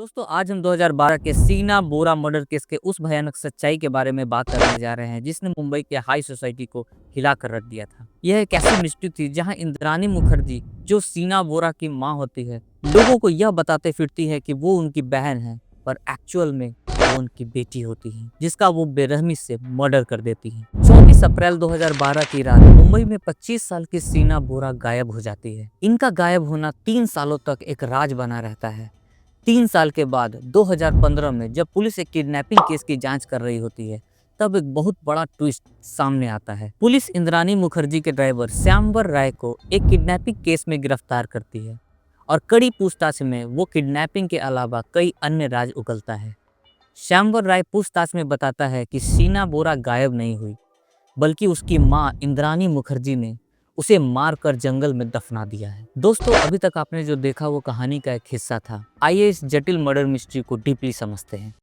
दोस्तों आज हम 2012 के सीना बोरा मर्डर केस के उस भयानक सच्चाई के बारे में बात करने जा रहे हैं जिसने मुंबई के हाई सोसाइटी को हिला कर रख दिया था। यह एक ऐसी मिस्ट्री थी जहां इंद्रानी मुखर्जी, जो सीना बोरा की मां होती है, लोगों को यह बताते फिरती है कि वो उनकी बहन है, पर एक्चुअल में वो उनकी बेटी होती है जिसका वो बेरहमी से मर्डर कर देती है। 24 अप्रैल 2012 की रात मुंबई में 25 साल की सीना बोरा गायब हो जाती है। इनका गायब होना 3 सालों तक एक राज बना रहता है। 3 साल के बाद 2015 में जब पुलिस एक किडनैपिंग केस की जांच कर रही होती है, तब एक बहुत बड़ा ट्विस्ट सामने आता है। पुलिस इंद्रानी मुखर्जी के ड्राइवर श्यामवर राय को एक किडनैपिंग केस में गिरफ्तार करती है और कड़ी पूछताछ में वो किडनैपिंग के अलावा कई अन्य राज उगलता है। श्यामवर राय पूछताछ में बताता है कि सीना बोरा गायब नहीं हुई, बल्कि उसकी मां इंद्रानी मुखर्जी ने उसे मारकर जंगल में दफना दिया है। दोस्तों, अभी तक आपने जो देखा वो कहानी का एक हिस्सा था। आइए इस जटिल मर्डर मिस्ट्री को डीपली समझते हैं।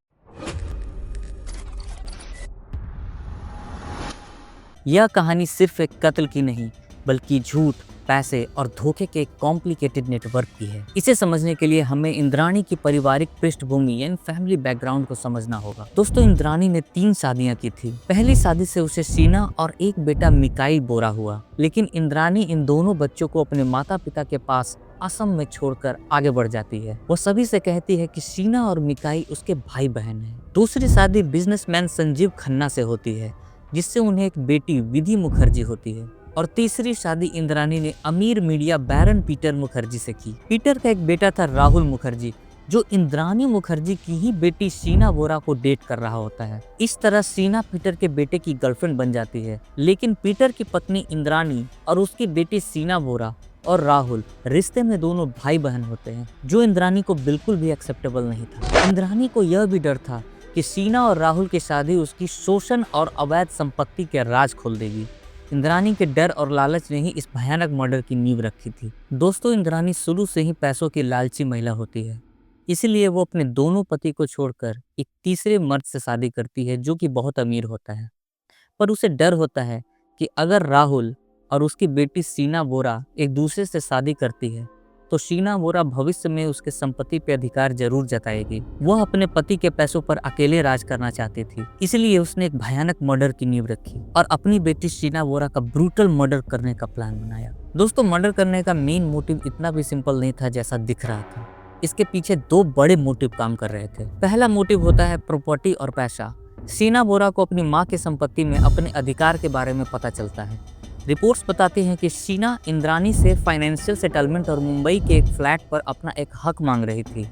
यह कहानी सिर्फ एक कत्ल की नहीं, बल्कि झूठ, पैसे और धोखे के एक कॉम्प्लिकेटेड नेटवर्क की है। इसे समझने के लिए हमें इंद्रानी की पारिवारिक पृष्ठभूमि यानी फैमिली बैकग्राउंड को समझना होगा। दोस्तों, इंद्रानी ने 3 शादियां की थी। पहली शादी से उसे सीना और एक बेटा मिकाई बोरा हुआ, लेकिन इंद्रानी इन दोनों बच्चों को अपने माता पिता के पास असम में छोड़कर आगे बढ़ जाती है। वो सभी से कहती है कि सीना और मिकाई उसके भाई बहन हैं। दूसरी शादी बिजनेसमैन संजीव खन्ना से होती है, जिससे उन्हें एक बेटी विधि मुखर्जी होती है। और तीसरी शादी इंद्रानी ने अमीर मीडिया बैरन पीटर मुखर्जी से की। पीटर का एक बेटा था राहुल मुखर्जी, जो इंद्रानी मुखर्जी की ही बेटी सीना बोरा को डेट कर रहा होता है। इस तरह सीना पीटर के बेटे की गर्लफ्रेंड बन जाती है। लेकिन पीटर की पत्नी इंद्रानी और उसकी बेटी सीना बोरा और राहुल रिश्ते में दोनों भाई बहन होते हैं, जो इंद्रानी को बिल्कुल भी एक्सेप्टेबल नहीं था। इंद्रानी को यह भी डर था कि सीना और राहुल की शादी उसकी शोषण और अवैध संपत्ति के राज खोल देगी। इंद्रानी के डर और लालच ने ही इस भयानक मर्डर की नींव रखी थी। दोस्तों, इंद्रानी शुरू से ही पैसों की लालची महिला होती है, इसलिए वो अपने दोनों पति को छोड़कर एक तीसरे मर्द से शादी करती है, जो कि बहुत अमीर होता है। पर उसे डर होता है कि अगर राहुल और उसकी बेटी सीना बोरा एक दूसरे से शादी करती है, तो सीना बोरा भविष्य में उसके संपत्ति पे अधिकार जरूर जताएगी। वह अपने पति के पैसों पर अकेले राज करना चाहती थी, इसलिए उसने एक भयानक मर्डर की नींव रखी और अपनी बेटी सीना बोरा का ब्रूटल मर्डर करने का प्लान बनाया। दोस्तों, मर्डर करने का मेन मोटिव इतना भी सिंपल नहीं था जैसा दिख रहा था। इसके पीछे 2 बड़े मोटिव काम कर रहे थे। पहला मोटिव होता है प्रॉपर्टी और पैसा। सीना बोरा को अपनी माँ की संपत्ति में अपने अधिकार के बारे में पता चलता है। रिपोर्ट्स बताती हैं कि सीना इंद्रानी से फाइनेंशियल सेटलमेंट और मुंबई के एक फ्लैट पर अपना एक हक मांग रही थी।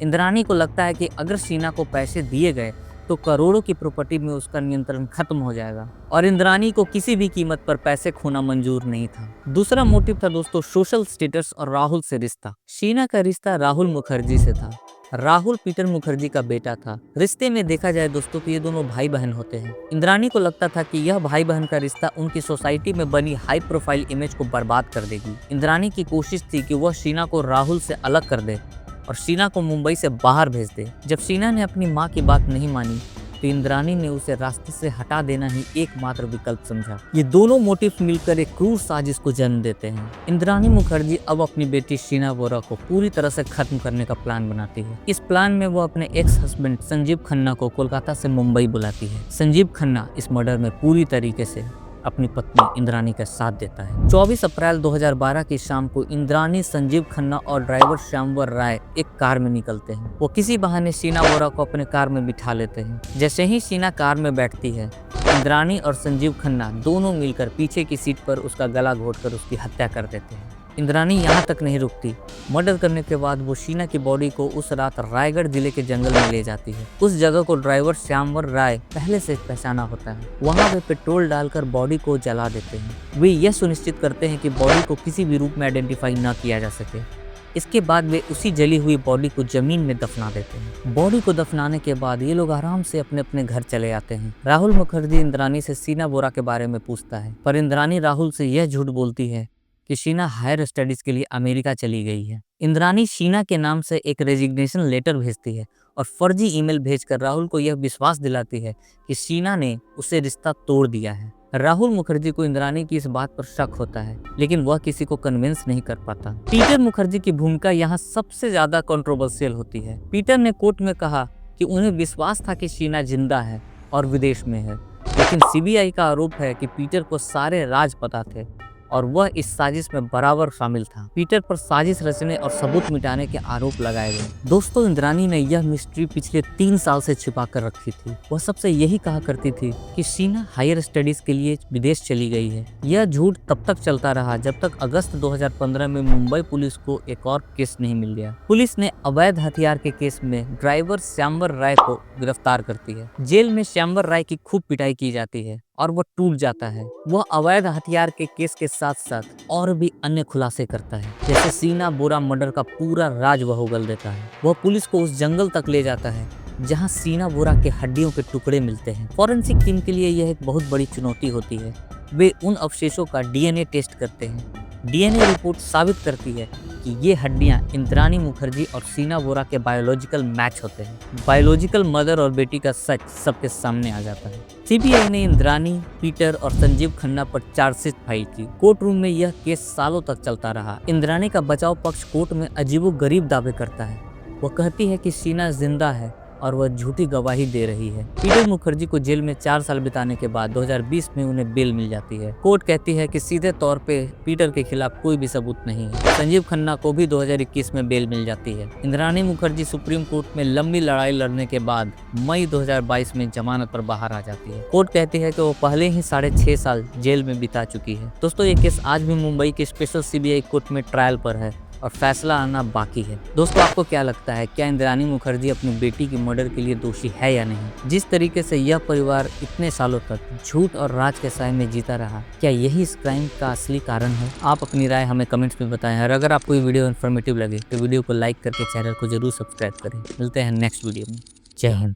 इंद्रानी को लगता है कि अगर सीना को पैसे दिए गए तो करोड़ों की प्रॉपर्टी में उसका नियंत्रण खत्म हो जाएगा, और इंद्रानी को किसी भी कीमत पर पैसे खोना मंजूर नहीं था। दूसरा मोटिव था दोस्तों सोशल स्टेटस और राहुल से रिश्ता। सीना का रिश्ता राहुल मुखर्जी से था। राहुल पीटर मुखर्जी का बेटा था। रिश्ते में देखा जाए दोस्तों तो ये दोनों भाई बहन होते हैं। इंद्रानी को लगता था कि यह भाई बहन का रिश्ता उनकी सोसाइटी में बनी हाई प्रोफाइल इमेज को बर्बाद कर देगी। इंद्रानी की कोशिश थी कि वह सीना को राहुल से अलग कर दे और सीना को मुंबई से बाहर भेज दे। जब सीना ने अपनी माँ की बात नहीं मानी, तो इंद्रानी ने उसे रास्ते से हटा देना ही एकमात्र विकल्प समझा। ये दोनों मोटिव मिलकर एक क्रूर साजिश को जन्म देते हैं। इंद्रानी मुखर्जी अब अपनी बेटी सीना बोरा को पूरी तरह से खत्म करने का प्लान बनाती है। इस प्लान में वो अपने एक्स हस्बैंड संजीव खन्ना को कोलकाता से मुंबई बुलाती है। संजीव खन्ना इस मर्डर में पूरी तरीके से अपनी पत्नी इंद्रानी का साथ देता है। 24 अप्रैल 2012 की शाम को इंद्रानी, संजीव खन्ना और ड्राइवर श्यामवर राय एक कार में निकलते हैं। वो किसी बहाने सीना बोरा को अपने कार में बिठा लेते हैं। जैसे ही सीना कार में बैठती है, इंद्रानी और संजीव खन्ना दोनों मिलकर पीछे की सीट पर उसका गला घोंटकर उसकी हत्या कर देते हैं। इंद्रानी यहाँ तक नहीं रुकती। मर्डर करने के बाद वो सीना की बॉडी को उस रात रायगढ़ जिले के जंगल में ले जाती है। उस जगह को ड्राइवर श्यामवर राय पहले से पहचाना होता है। वहाँ वे पेट्रोल डालकर बॉडी को जला देते हैं। वे यह सुनिश्चित करते हैं कि बॉडी को किसी भी रूप में आइडेंटिफाई न किया जा सके। इसके बाद वे उसी जली हुई बॉडी को जमीन में दफना देते हैं। बॉडी को दफनाने के बाद ये लोग आराम से अपने अपने घर चले आते हैं। राहुल मुखर्जी इंद्रानी से सीना बोरा के बारे में पूछता है, पर इंद्रानी राहुल से यह झूठ बोलती है कि सीना हायर स्टडीज के लिए अमेरिका चली गई है। इंद्रानी सीना के नाम से एक रेजिग्नेशन लेटर भेजती है और फर्जी ईमेल भेजकर राहुल को यह विश्वास दिलाती है कि सीना ने उसे रिश्ता तोड़ दिया है। राहुल मुखर्जी को इंद्राणी की इस बात पर शक होता है, लेकिन वह किसी को कन्विंस नहीं कर पाता। पीटर मुखर्जी की भूमिका यहाँ सबसे ज्यादा कंट्रोवर्शियल होती है। पीटर ने कोर्ट में कहा कि उन्हें विश्वास था कि शीना जिंदा है और विदेश में है, लेकिन सीबीआई का आरोप है कि पीटर को सारे राज पता थे और वह इस साजिश में बराबर शामिल था। पीटर पर साजिश रचने और सबूत मिटाने के आरोप लगाए गए। दोस्तों, इंद्राणी ने यह मिस्ट्री पिछले 3 साल से छिपा कर रखी थी। वह सबसे यही कहा करती थी कि शीना हायर स्टडीज के लिए विदेश चली गई है। यह झूठ तब तक चलता रहा जब तक अगस्त 2015 में मुंबई पुलिस को एक और केस नहीं मिल गया। पुलिस ने अवैध हथियार के केस में ड्राइवर श्यामवर राय को गिरफ्तार करती है। जेल में श्यामवर राय की खूब पिटाई की जाती है और वह टूट जाता है। वह अवैध हथियार के केस के साथ साथ और भी अन्य खुलासे करता है, जैसे शीना बोरा मर्डर का पूरा राज वह उगल देता है। वह पुलिस को उस जंगल तक ले जाता है जहां शीना बोरा के हड्डियों के टुकड़े मिलते हैं। फॉरेंसिक टीम के लिए यह एक बहुत बड़ी चुनौती होती है। वे उन अवशेषों का डीएनए टेस्ट करते हैं। डीएनए रिपोर्ट साबित करती है कि ये हड्डियां इंद्राणी मुखर्जी और शीना बोरा के बायोलॉजिकल मैच होते हैं। बायोलॉजिकल मदर और बेटी का सच सबके सामने आ जाता है। सीबीआई ने इंद्राणी, पीटर और संजीव खन्ना पर चार्जशीट फाइल की। कोर्ट रूम में यह केस सालों तक चलता रहा। इंद्राणी का बचाव पक्ष कोर्ट में अजीबोगरीब दावे करता है। वह कहती है कि शीना जिंदा है और वह झूठी गवाही दे रही है। पीटर मुखर्जी को जेल में 4 साल बिताने के बाद 2020 में उन्हें बेल मिल जाती है। कोर्ट कहती है कि सीधे तौर पे पीटर के खिलाफ कोई भी सबूत नहीं है। संजीव खन्ना को भी 2021 में बेल मिल जाती है। इंद्राणी मुखर्जी सुप्रीम कोर्ट में लंबी लड़ाई लड़ने के बाद मई 2022 में जमानत पर बाहर आ जाती है। कोर्ट कहती है कि वो पहले ही 6.5 साल जेल में बिता चुकी है। दोस्तों, ये केस आज भी मुंबई के स्पेशल सीबीआई कोर्ट में ट्रायल पर है और फैसला आना बाकी है। दोस्तों, आपको क्या लगता है, क्या इंद्राणी मुखर्जी अपनी बेटी की मर्डर के लिए दोषी है या नहीं? जिस तरीके से यह परिवार इतने सालों तक झूठ और राज के साए में जीता रहा, क्या यही इस क्राइम का असली कारण है? आप अपनी राय हमें कमेंट्स में बताएं और अगर आपको ये वीडियो इन्फॉर्मेटिव लगे तो वीडियो को लाइक करके चैनल को जरूर सब्सक्राइब करें। मिलते हैं नेक्स्ट वीडियो में। जय हिंद।